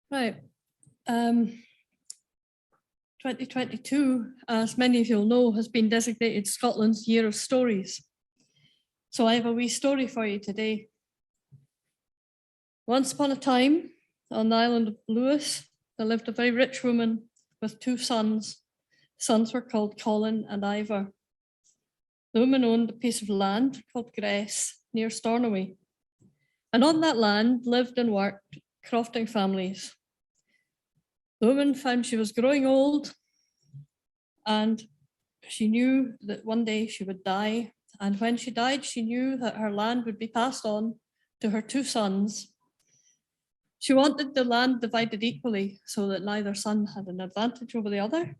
Right. 2022, as many of you'll know, has been designated Scotland's Year of Stories. So I have a wee story for you today. Once upon a time, on the island of Lewis, there lived a very rich woman with two sons. The sons were called Colin and Ivor. The woman owned a piece of land called Gress near Stornoway. And on that land lived and worked crofting families. The woman found she was growing old and she knew that one day she would die. And when she died, she knew that her land would be passed on to her two sons. She wanted the land divided equally so that neither son had an advantage over the other.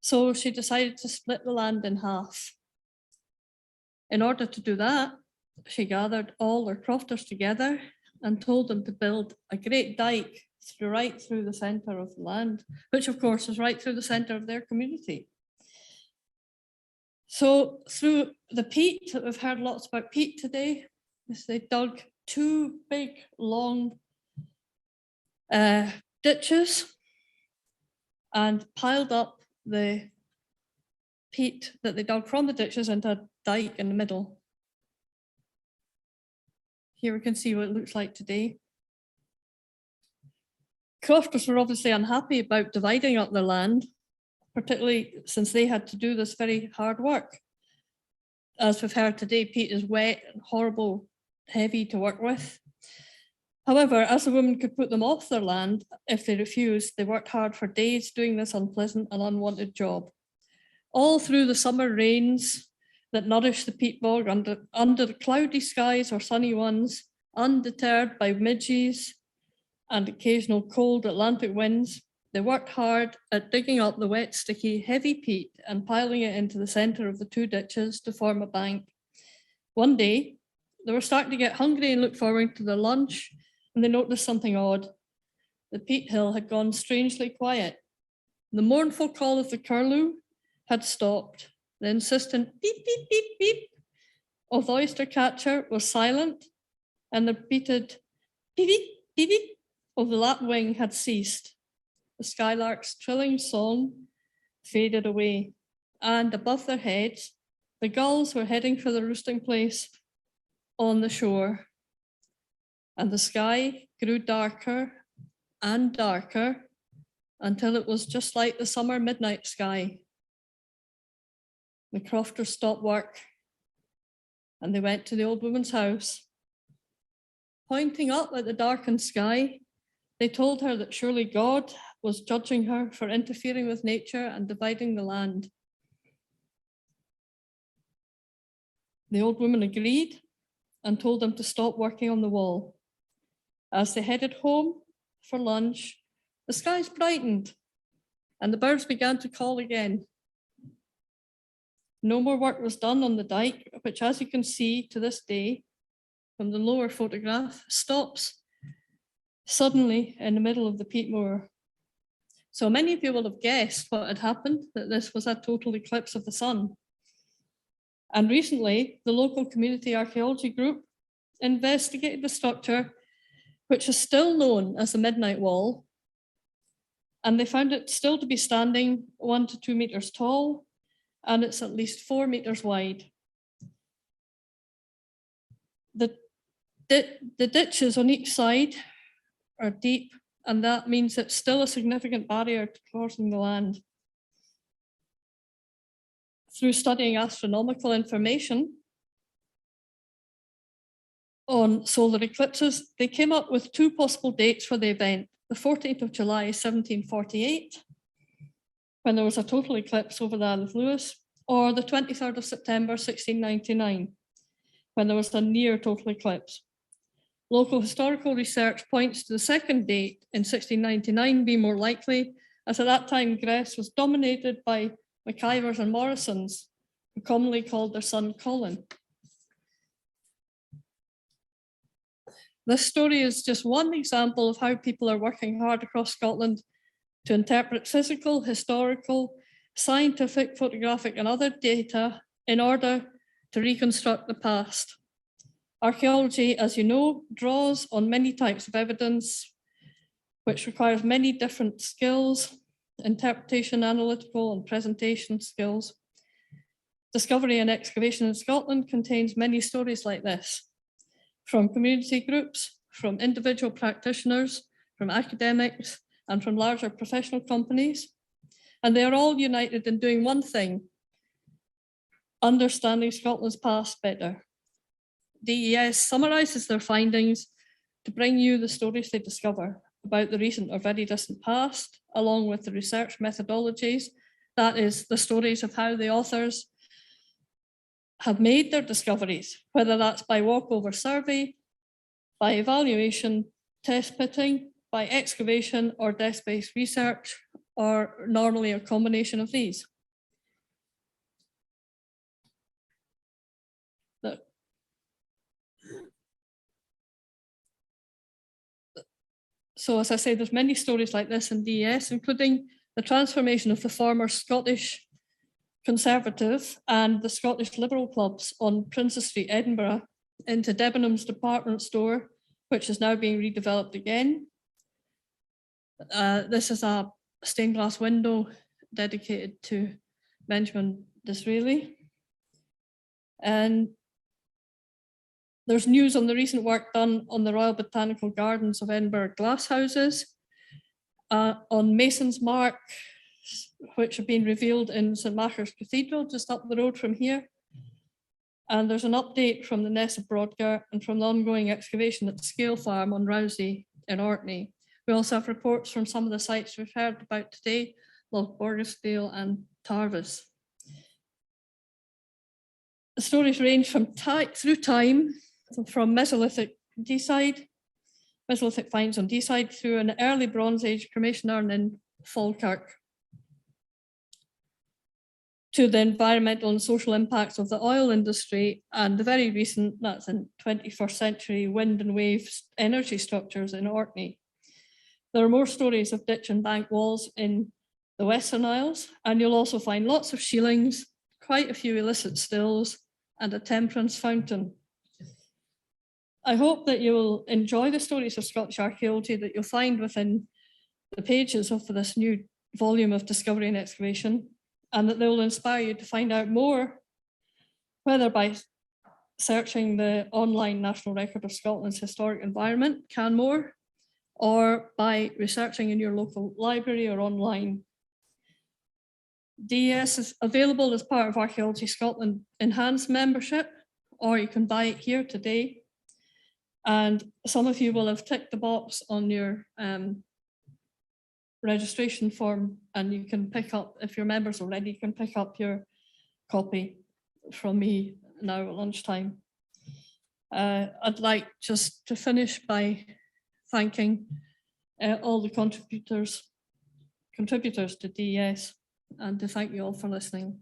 So she decided to split the land in half. In order to do that, she gathered all her crofters together and told them to build a great dike right through the centre of the land, which of course is right through the centre of their community. So through the peat, we've heard lots about peat today, they dug two big, long ditches and piled up the peat that they dug from the ditches into a dike in the middle. Here we can see what it looks like today. Crofters were obviously unhappy about dividing up their land, particularly since they had to do this very hard work. As we've heard today, peat is wet and horrible, heavy to work with. However, as the women could put them off their land if they refused, they worked hard for days doing this unpleasant and unwanted job. All through the summer rains that nourished the peat bog under the cloudy skies or sunny ones, undeterred by midges and occasional cold Atlantic winds, they worked hard at digging up the wet, sticky, heavy peat and piling it into the centre of the two ditches to form a bank. One day, they were starting to get hungry and look forward to their lunch, and they noticed something odd. The peat hill had gone strangely quiet. The mournful call of the curlew had stopped. The insistent beep, beep, beep, beep of the oyster catcher was silent, and the repeated beep, beep, beep, beep of the lapwing had ceased. The skylark's trilling song faded away, and above their heads, the gulls were heading for the roosting place on the shore. And the sky grew darker and darker until it was just like the summer midnight sky. The crofters stopped work and they went to the old woman's house. Pointing up at the darkened sky, they told her that surely God was judging her for interfering with nature and dividing the land. The old woman agreed and told them to stop working on the wall. As they headed home for lunch, the skies brightened and the birds began to call again. No more work was done on the dike, which, as you can see to this day from the lower photograph, stops suddenly in the middle of the peat moor. So many of you will have guessed what had happened, that this was a total eclipse of the sun. And recently, the local community archaeology group investigated the structure, which is still known as the Midnight Wall, and they found it still to be standing 1 to 2 meters tall, and it's at least 4 meters wide. The ditches on each side are deep, and that means it's still a significant barrier to crossing the land. Through studying astronomical information on solar eclipses, they came up with two possible dates for the event: the 14th of July, 1748, when there was a total eclipse over the Isle of Lewis, or the 23rd of September, 1699, when there was a near total eclipse. Local historical research points to the second date in 1699 being more likely, as at that time Gress was dominated by McIvors and Morrisons, who commonly called their son Colin. This story is just one example of how people are working hard across Scotland to interpret physical, historical, scientific, photographic, and other data in order to reconstruct the past. Archaeology, as you know, draws on many types of evidence, which requires many different skills, interpretation, analytical, and presentation skills. Discovery and Excavation in Scotland contains many stories like this, from community groups, from individual practitioners, from academics, and from larger professional companies. And they are all united in doing one thing: understanding Scotland's past better. DES summarises their findings to bring you the stories they discover about the recent or very distant past, along with the research methodologies, that is, the stories of how the authors have made their discoveries, whether that's by walkover survey, by evaluation, test pitting, by excavation or desk-based research, or normally a combination of these. So as I say, there's many stories like this in DES, including the transformation of the former Scottish Conservative and the Scottish Liberal clubs on Princes Street, Edinburgh, into Debenhams department store, which is now being redeveloped again. This is a stained glass window dedicated to Benjamin Disraeli. And there's news on the recent work done on the Royal Botanical Gardens of Edinburgh glasshouses, on Mason's Mark, which have been revealed in St Macher's Cathedral, just up the road from here. And there's an update from the Ness of Brodgar and from the ongoing excavation at the Scale Farm on Rousey in Orkney. We also have reports from some of the sites we've heard about today, Loch Borgisdale and Tarvis. The stories range from through time, from Mesolithic Deeside, Mesolithic finds on Deeside, through an early Bronze Age cremation urn in Falkirk, to the environmental and social impacts of the oil industry and the very recent, that's in 21st century, wind and wave energy structures in Orkney. There are more stories of ditch and bank walls in the Western Isles, and you'll also find lots of sheilings, quite a few illicit stills, and a temperance fountain. I hope that you will enjoy the stories of Scottish archaeology that you'll find within the pages of this new volume of Discovery and Excavation, and that they will inspire you to find out more, whether by searching the online National Record of Scotland's Historic Environment, Canmore, or by researching in your local library or online. DES is available as part of Archaeology Scotland Enhanced membership, or you can buy it here today. And some of you will have ticked the box on your registration form, and you can pick up, if you're members already, you can pick up your copy from me now at lunchtime. I'd like just to finish by thanking all the contributors to DES, and to thank you all for listening.